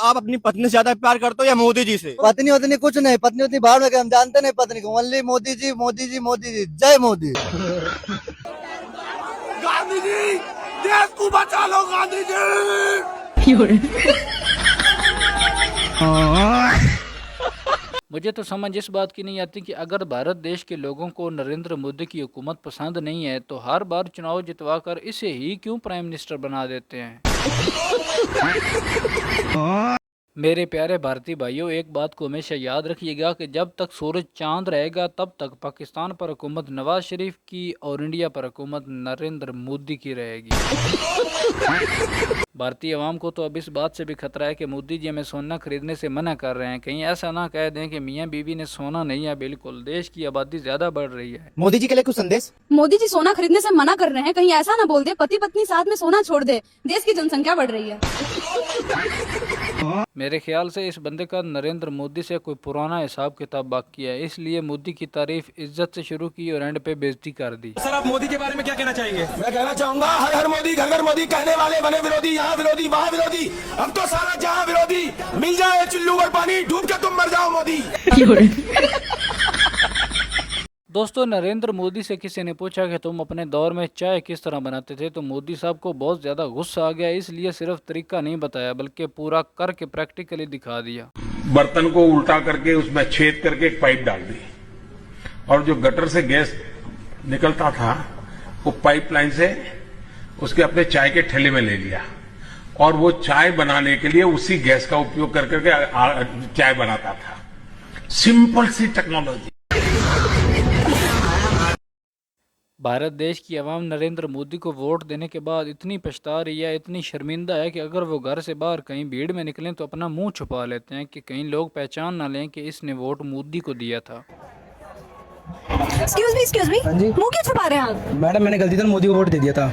आप अपनी पत्नी से ज्यादा प्यार करते हो या मोदी जी से? पत्नी उतनी कुछ नहीं, पत्नी उतनी बाहर में हम जानते नहीं पत्नी को, ओनली मोदी जी मोदी जी मोदी जी, जय मोदी। गांधी जी, देश को बचा लो गांधी जी। मुझे तो समझ इस बात की नहीं आती कि अगर भारत देश के लोगों को नरेंद्र मोदी की हुकूमत पसंद नहीं है तो हर बार चुनाव जितवा कर इसे ही क्यों प्राइम मिनिस्टर बना देते हैं। मेरे प्यारे भारतीय भाइयों, एक बात को हमेशा याद रखिएगा कि जब तक सूरज चांद रहेगा तब तक पाकिस्तान पर हुकूमत नवाज शरीफ की और इंडिया पर हुकूमत नरेंद्र मोदी की रहेगी। भारतीय अवाम को तो अब इस बात से भी खतरा है कि मोदी जी हमें सोना खरीदने से मना कर रहे हैं। कहीं ऐसा ना कह दें कि मियाँ बीवी ने सोना नहीं है। बिल्कुल, देश की आबादी ज्यादा बढ़ रही है। मोदी जी के लिए कुछ संदेश? मोदी जी सोना खरीदने से मना कर रहे हैं, कहीं ऐसा ना बोल दे पति पत्नी साथ में सोना छोड़ दे, देश की जनसंख्या बढ़ रही है। मेरे ख्याल से इस बंदे का नरेंद्र मोदी से कोई पुराना हिसाब किताब बाकी है, इसलिए मोदी की तारीफ इज्जत से शुरू की और एंड पे बेइज्जती कर दी। सर, आप मोदी के बारे में क्या कहना चाहेंगे? मैं कहना चाहूंगा, हर हर मोदी घर घर मोदी कहने वाले बने विरोधी, यहाँ विरोधी वहाँ विरोधी, अब तो सारा जहाँ विरोधी, मिल जाए चुल्लू और पानी, डूब के तुम मर जाओ मोदी। दोस्तों, नरेंद्र मोदी से किसी ने पूछा कि तुम अपने दौर में चाय किस तरह बनाते थे, तो मोदी साहब को बहुत ज़्यादा गुस्सा आ गया। इसलिए सिर्फ तरीका नहीं बताया बल्कि पूरा करके प्रैक्टिकली दिखा दिया। बर्तन को उल्टा करके उसमें छेद करके एक पाइप डाल दी और जो गटर से गैस निकलता था वो पाइपलाइन से उसके अपने चाय के ठेले में ले लिया और वो चाय बनाने के लिए उसी गैस का उपयोग कर करके चाय बनाता था। सिंपल सी टेक्नोलॉजी। भारत देश की आवाम नरेंद्र मोदी को वोट देने के बाद इतनी पछता रही है, इतनी शर्मिंदा है कि अगर वो घर से बाहर कहीं भीड़ में निकलें तो अपना मुंह छुपा लेते हैं कि कहीं लोग पहचान ना लें कि इसने वोट मोदी को दिया था। एक्सक्यूज मी, मुंह क्यों छुपा रहे हैं आप? मैडम, मैंने गलती से मोदी को वोट दे दिया था।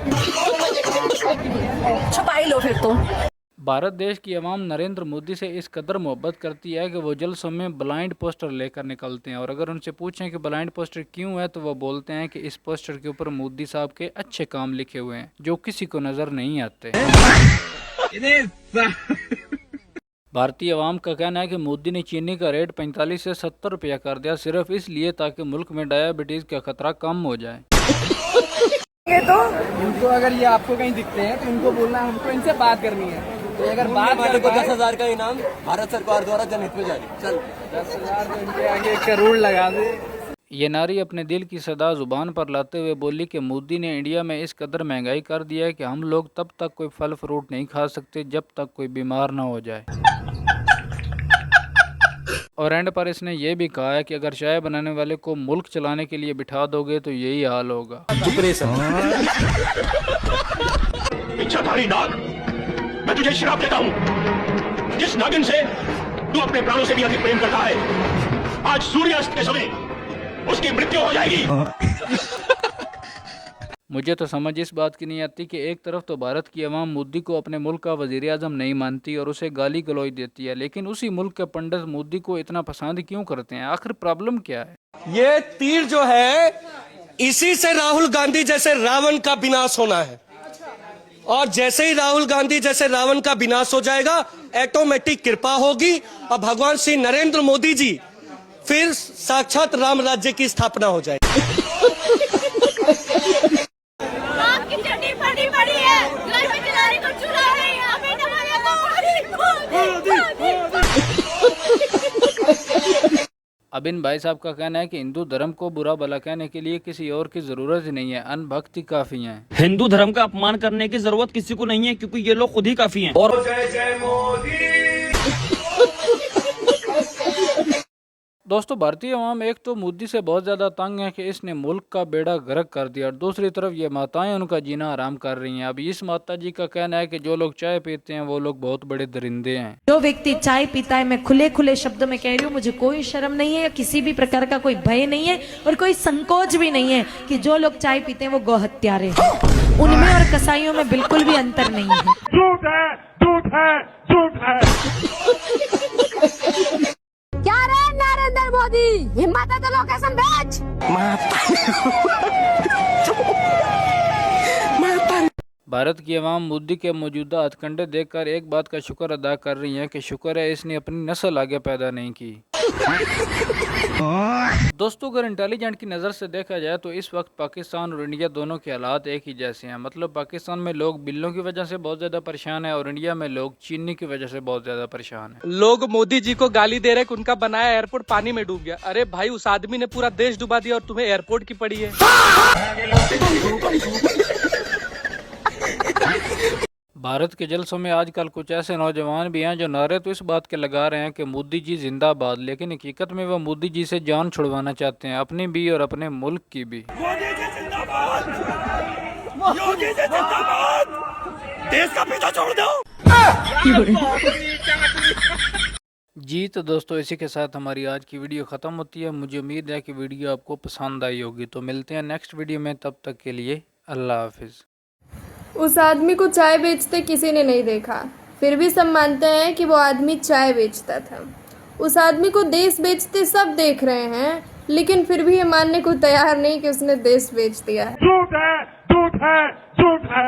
छुपा ही लो फिर तो। भारत देश की आवाम नरेंद्र मोदी से इस कदर मोहब्बत करती है कि वो जलसों में ब्लाइंड पोस्टर लेकर निकलते हैं और अगर उनसे पूछें कि ब्लाइंड पोस्टर क्यों है तो वो बोलते हैं कि इस पोस्टर के ऊपर मोदी साहब के अच्छे काम लिखे हुए हैं जो किसी को नजर नहीं आते। भारतीय आवाम का कहना है कि मोदी ने चीनी का रेट 45 से 70 रुपया कर दिया सिर्फ इसलिए ताकि मुल्क में डायबिटीज का खतरा कम हो जाए। तो इनको अगर ये आपको कहीं दिखते हैं तो इनको बोलना है हमको इनसे बात करनी है। तो अगर बात कर को 10,000 का इनाम भारत सरकार द्वारा जनहित में जारी। चल 10,000 तो इनके आगे 1 करोड़ लगा दे। ये नारी अपने दिल की सदा जुबान पर लाते हुए बोली कि मोदी ने इंडिया में इस कदर महंगाई कर दिया है कि हम लोग तब तक कोई फल फ्रूट नहीं खा सकते जब तक कोई बीमार ना हो जाए। और एंड पर इसने ये भी कहा है कि अगर चाय बनाने वाले को मुल्क चलाने के लिए बिठा दोगे तो यही हाल होगा। इच्छाधारी नाग, मैं तुझे श्राप देता हूँ। जिस नागिन से तू अपने प्राणों से भी अधिक प्रेम करता है, आज सूर्यास्त के समय उसकी मृत्यु हो जाएगी। मुझे तो समझ इस बात की नहीं आती कि एक तरफ तो भारत की आवाम मोदी को अपने मुल्क का वजीर आजम नहीं मानती और उसे गाली गलौज देती है, लेकिन उसी मुल्क के पंडित मोदी को इतना पसंद क्यों करते हैं? आखिर प्रॉब्लम क्या है? ये तीर जो है इसी से राहुल गांधी जैसे रावण का विनाश होना है और जैसे ही राहुल गांधी जैसे रावण का विनाश हो जाएगा ऑटोमेटिक कृपा होगी और भगवान श्री नरेंद्र मोदी जी फिर साक्षात राम राज्य की स्थापना हो जाएगी। आपकी चड्डी फटी पड़ी है, घर में चलाने को चूल्हा नहीं है, हमें अब इन भाई साहब का कहना है कि हिंदू धर्म को बुरा भला कहने के लिए किसी और की जरूरत ही नहीं है, अनभक्त ही काफी है। हिंदू धर्म का अपमान करने की जरूरत किसी को नहीं है क्योंकि ये लोग खुद ही काफी हैं। और जय जय मोदी। दोस्तों, भारतीय आवाम एक तो मोदी से बहुत ज़्यादा तंग है कि इसने मुल्क का बेड़ा गर्क कर दिया और दूसरी तरफ ये माताएं उनका जीना आराम कर रही हैं। अब इस माता जी का कहना है कि जो लोग चाय पीते हैं वो लोग बहुत बड़े दरिंदे हैं। जो व्यक्ति चाय पीता है, मैं खुले खुले शब्दों में कह रही हूँ, मुझे कोई शर्म नहीं है, किसी भी प्रकार का कोई भय नहीं है और कोई संकोच भी नहीं है कि जो लोग चाय पीते हैं वो गौ हत्यारे हैं। उनमें और कसाईयों में बिल्कुल भी अंतर नहीं है। झूठ है, झूठ है, झूठ है। क्या रे नरेंद्र मोदी, हिम्मत है तो लोकेशन भेज। भारत की आवाम मोदी के मौजूदा हथकंडे देखकर एक बात का शुक्र अदा कर रही है कि शुक्र है इसने अपनी नस्ल आगे पैदा नहीं की। दोस्तों, अगर इंटेलिजेंट की नज़र से देखा जाए तो इस वक्त पाकिस्तान और इंडिया दोनों के हालात एक ही जैसे हैं। मतलब पाकिस्तान में लोग बिल्लों की वजह से बहुत ज़्यादा परेशान है और इंडिया में लोग चीनी की वजह से बहुत ज़्यादा परेशान है। लोग मोदी जी को गाली दे रहे कि उनका बनाया एयरपोर्ट पानी में डूब गया। अरे भाई, उस आदमी ने पूरा देश डुबा दिया और तुम्हें एयरपोर्ट की पड़ी है। भारत के जलसों में आजकल कुछ ऐसे नौजवान भी हैं जो नारे तो इस बात के लगा रहे हैं कि मोदी जी जिंदाबाद, लेकिन हकीकत में वो मोदी जी से जान छुड़वाना चाहते हैं, अपनी भी और अपने मुल्क की भी। मोदी जी जिंदाबाद, योगी जी जिंदाबाद, देश का पीछा छोड़ दो। जी तो दोस्तों, इसी के साथ हमारी आज की वीडियो ख़त्म होती है। मुझे उम्मीद है कि वीडियो आपको पसंद आई होगी। तो मिलते हैं नेक्स्ट वीडियो में, तब तक के लिए अल्लाह हाफिज़। उस आदमी को चाय बेचते किसी ने नहीं देखा, फिर भी सब मानते हैं कि वो आदमी चाय बेचता था। उस आदमी को देश बेचते सब देख रहे हैं, लेकिन फिर भी ये मानने को तैयार नहीं कि उसने देश बेच दिया है। झूठ है, झूठ है, झूठ है।